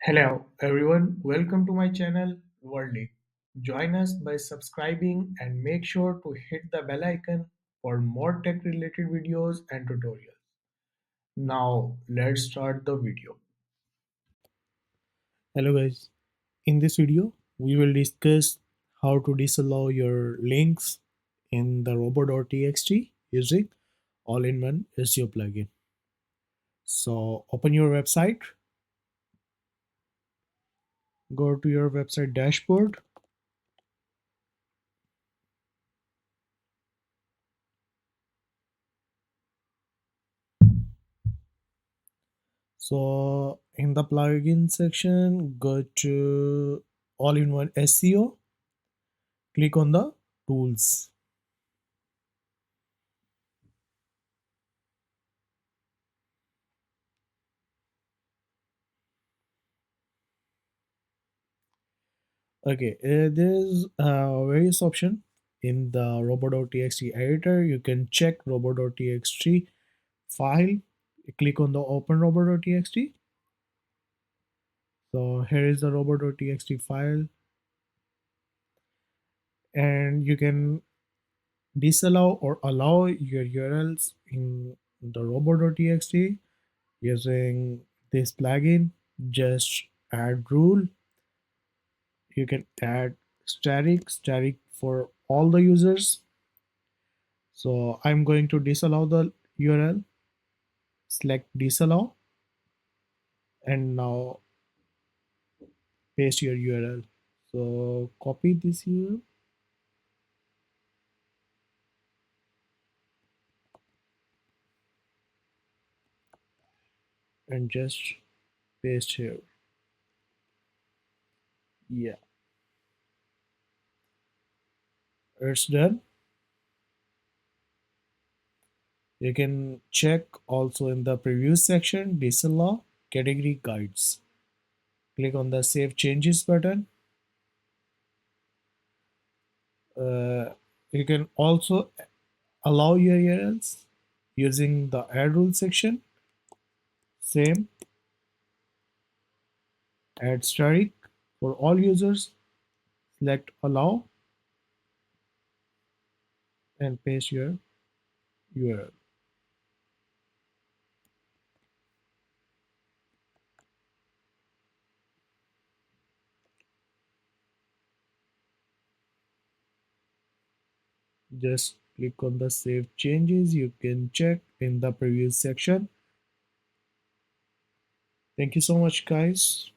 Hello everyone, welcome to my channel Worldly. Join us by subscribing and make sure to hit the bell icon for more tech related videos and tutorials. Now let's start the video. Hello guys, in this video we will discuss how to disallow your links in the Robot.txt using all-in-one SEO plugin. So open your website, go to your website dashboard. So in the plugin section, go to all-in-one SEO, click on the tools. Okay, there's various option in the Robot.txt editor. You can check Robot.txt file. Click on the open Robot.txt. So here is the Robot.txt file, and you can disallow or allow your URLs in the Robot.txt using this plugin. Just add rule. You can add static for all the users. So I'm going to disallow the URL, select disallow, and now paste your URL. So copy this URL and just paste here. Yeah, it's done. You can check also in the preview section disallow category guides. Click on the save changes button. You can also allow your URLs using the add rule section. Same, add static for all users. Select allow and paste your URL. Just click on the save changes. You can check in the preview section. Thank you so much, guys.